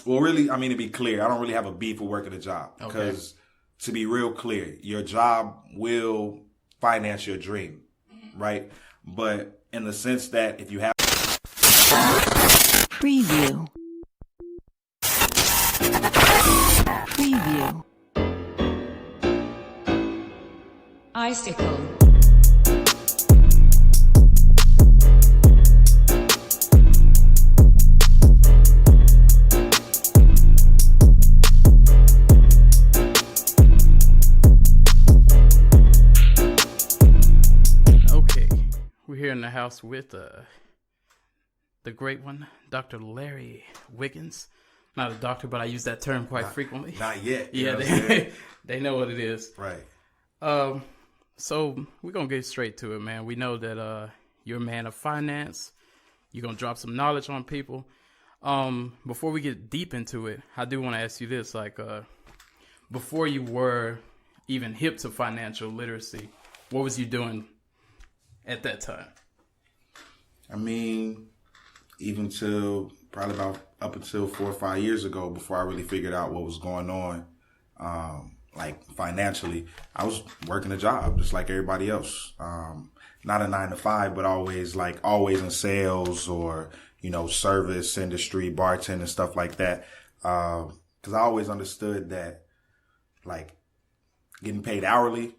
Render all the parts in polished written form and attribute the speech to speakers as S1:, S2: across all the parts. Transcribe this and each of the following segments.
S1: Well, really, I mean, to be clear, I don't really have a beef with working a job. Because to be real clear, your job will finance your dream, right? But in the sense that if you have...
S2: Preview. Preview.
S3: Icicle.
S4: We're here in the house with the great one, Dr. Larry Wiggins. Not a doctor, but I use that term quite frequently.
S1: Not yet.
S4: Yeah, they know what it is.
S1: Right.
S4: So we're going to get straight to it, man. We know that you're a man of finance. You're going to drop some knowledge on people. Before we get deep into it, I do want to ask you this. Like, before you were even hip to financial literacy, what was you doing at that time?
S1: I mean, even till probably about up until 4 or 5 years ago, before I really figured out what was going on, like financially, I was working a job just like everybody else. Not a 9 to 5, but always in sales or, service industry, bartending, stuff like that. 'Cause I always understood that like getting paid hourly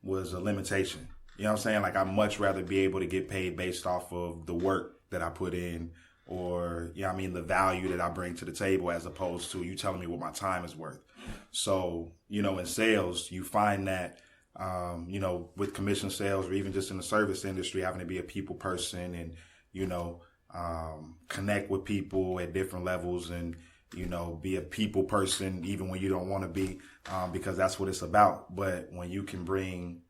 S1: was a limitation. You know what I'm saying? Like, I'd much rather be able to get paid based off of the work that I put in or, the value that I bring to the table as opposed to you telling me what my time is worth. So, in sales, you find that, with commission sales or even just in the service industry, having to be a people person and, connect with people at different levels and, be a people person even when you don't want to be, because that's what it's about. But when you can bring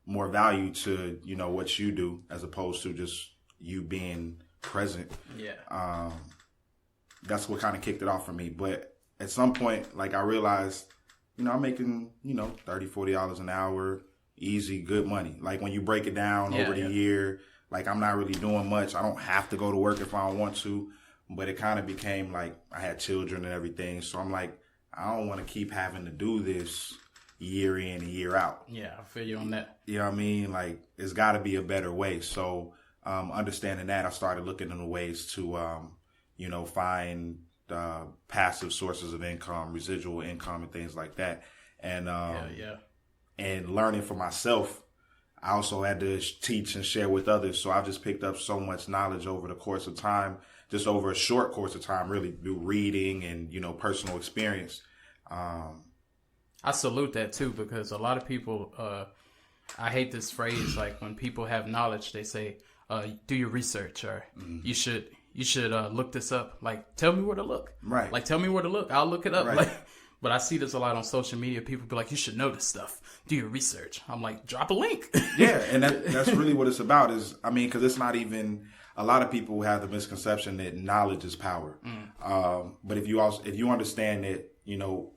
S1: more value to, what you do as opposed to just you being present. Yeah. That's what kind of kicked it off for me. But at some point, like I realized, I'm making, $30, $40 an hour, easy, good money. Like when you break it down over the year, like I'm not really doing much. I don't have to go to work if I don't want to, but it kind of became like I had children and everything. So I'm like, I don't want to keep having to do this year in and year out.
S4: Yeah, I feel you on that.
S1: You know what I mean? Like, it's got to be a better way. So, understanding that, I started looking into ways to, find passive sources of income, residual income, and things like that. And and learning for myself, I also had to teach and share with others. So I just picked up so much knowledge over the course of time, just over a short course of time, really through reading and personal experience.
S4: I salute that too, because a lot of people, I hate this phrase, like when people have knowledge, they say, do your research or you should look this up. Like, tell me where to look. Right. Like, tell me where to look. I'll look it up. Right. Like, but I see this a lot on social media. People be like, you should know this stuff. Do your research. I'm like, drop a link.
S1: Yeah. And that's really what it's about is, cause it's not even, a lot of people have the misconception that knowledge is power. But if you understand that,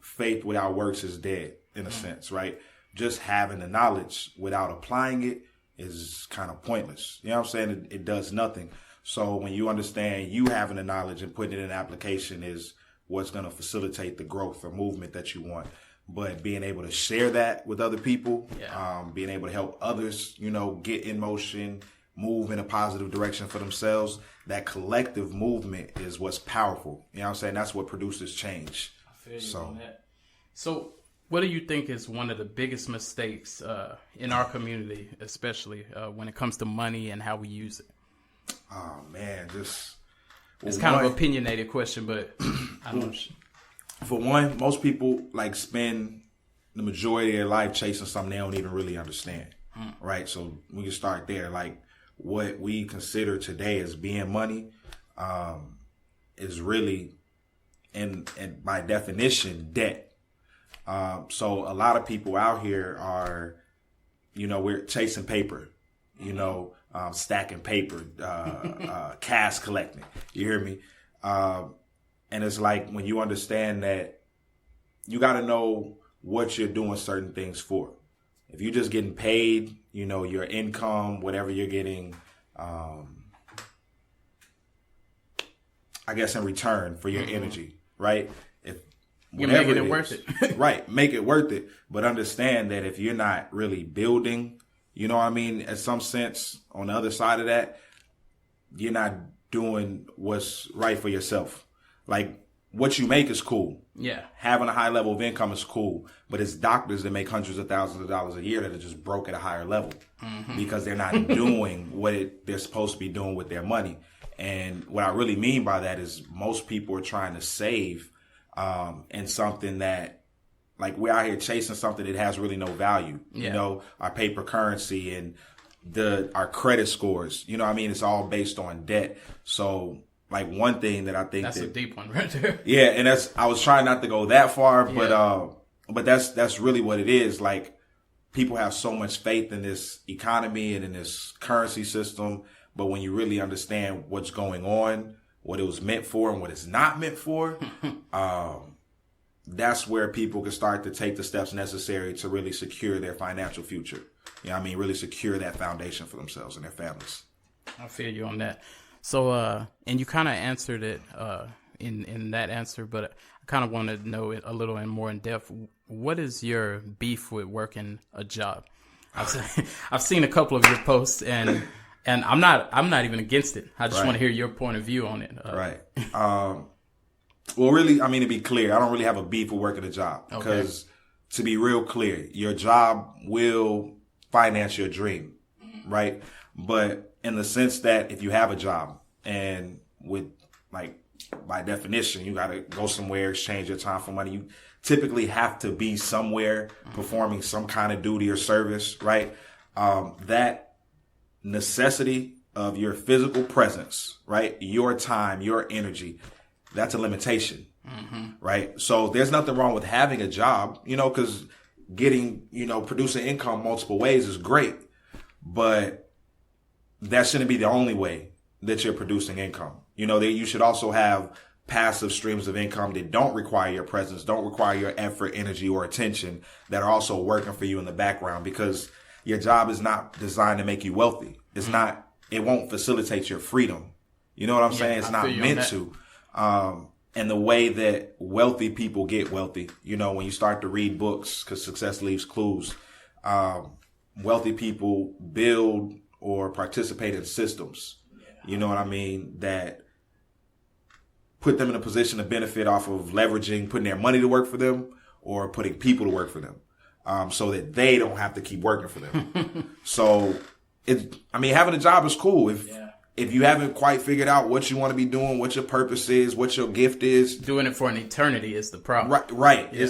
S1: faith without works is dead in a sense, right? Just having the knowledge without applying it is kind of pointless. You know what I'm saying? It does nothing. So when you understand you having the knowledge and putting it in application is what's going to facilitate the growth or movement that you want. But being able to share that with other people, being able to help others, get in motion, move in a positive direction for themselves, that collective movement is what's powerful. You know what I'm saying? That's what produces change.
S4: So what do you think is one of the biggest mistakes in our community, especially when it comes to money and how we use it?
S1: Oh, man,
S4: it's kind of an opinionated question, but I don't know.
S1: For one, most people spend the majority of their life chasing something they don't even really understand, right? So we can start there. Like what we consider today as being money is really and by definition, debt. So a lot of people out here are, we're chasing paper, stacking paper, cash collecting. You hear me? And it's like when you understand that you got to know what you're doing certain things for. If you're just getting paid, your income, whatever you're getting, I guess, in return for your energy, right? If
S4: you're making it worth it.
S1: Right, make it worth it. But understand that if you're not really building, you know what I mean, in some sense, on the other side of that, you're not doing what's right for yourself. Like, what you make is cool.
S4: Yeah.
S1: Having a high level of income is cool. But it's doctors that make hundreds of thousands of dollars a year that are just broke at a higher level because they're not doing what they're supposed to be doing with their money. And what I really mean by that is most people are trying to save in something that, like, we're out here chasing something that has really no value.
S4: Yeah.
S1: You know, our paper currency and our credit scores. You know what I mean? It's all based on debt. So, like, one thing that I think
S4: that's a deep one right there.
S1: Yeah, and I was trying not to go that far, but that's really what it is. Like, people have so much faith in this economy and in this currency system, but when you really understand what's going on, what it was meant for and what it's not meant for, that's where people can start to take the steps necessary to really secure their financial future. You know what I mean? Really secure that foundation for themselves and their families.
S4: I feel you on that. So, and you kind of answered it in that answer, but I kind of want to know it a little and more in depth. What is your beef with working a job? I've seen a couple of your posts, and I'm not even against it. I just want to hear your point of view on it.
S1: Right. Well, really, I mean, to be clear, I don't really have a beef with working a job because, to be real clear, your job will finance your dream, right? But in the sense that if you have a job and with, like, by definition, you got to go somewhere, exchange your time for money. You typically have to be somewhere performing some kind of duty or service, right? That necessity of your physical presence, right? Your time, your energy, that's a limitation, right? So there's nothing wrong with having a job, you know, because producing income multiple ways is great, but that shouldn't be the only way that you're producing income. You know, that you should also have passive streams of income that don't require your presence, don't require your effort, energy, or attention, that are also working for you in the background, because your job is not designed to make you wealthy. It's not, it won't facilitate your freedom. You know what I'm saying? It's not meant to. And the way that wealthy people get wealthy, you know, when you start to read books, because success leaves clues, wealthy people build or participate in systems, you know what I mean, that put them in a position to benefit off of leveraging, putting their money to work for them or putting people to work for them, so that they don't have to keep working for them. So, having a job is cool. If you haven't quite figured out what you want to be doing, what your purpose is, what your gift is,
S4: doing it for an eternity is the problem.
S1: Right. Yeah.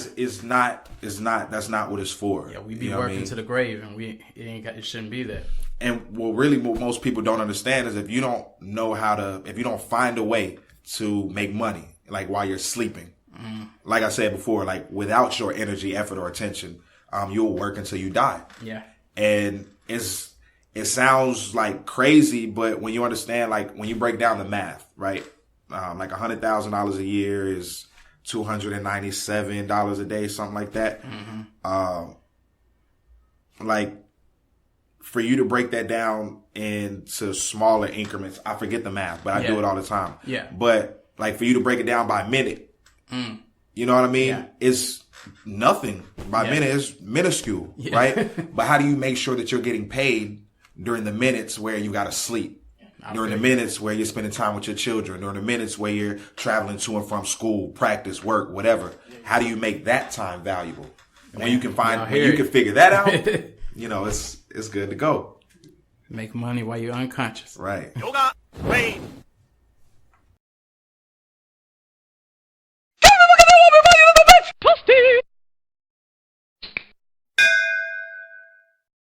S1: That's not what it's for.
S4: Yeah, we be working to the grave, and it shouldn't be that.
S1: And really what most people don't understand is if you don't find a way to make money, like while you're sleeping, like I said before, like without your energy, effort, or attention, you'll work until you die. Yeah. And it sounds like crazy, but when you understand, like when you break down the math, right? Like $100,000 a year is $297 a day, something like that. Like for you to break that down into smaller increments, I forget the math, but I do it all the time. Yeah. But like for you to break it down by minute, you know what I mean? Yeah. It's nothing by minute. It's minuscule, right? But how do you make sure that you're getting paid during the minutes where you got to sleep, during the minutes where you're spending time with your children, during the minutes where you're traveling to and from school, practice, work, whatever? How do you make that time valuable? And when you can figure that out, you know, it's good to go.
S4: Make money while you're unconscious.
S1: Right.
S2: Yoga, rain.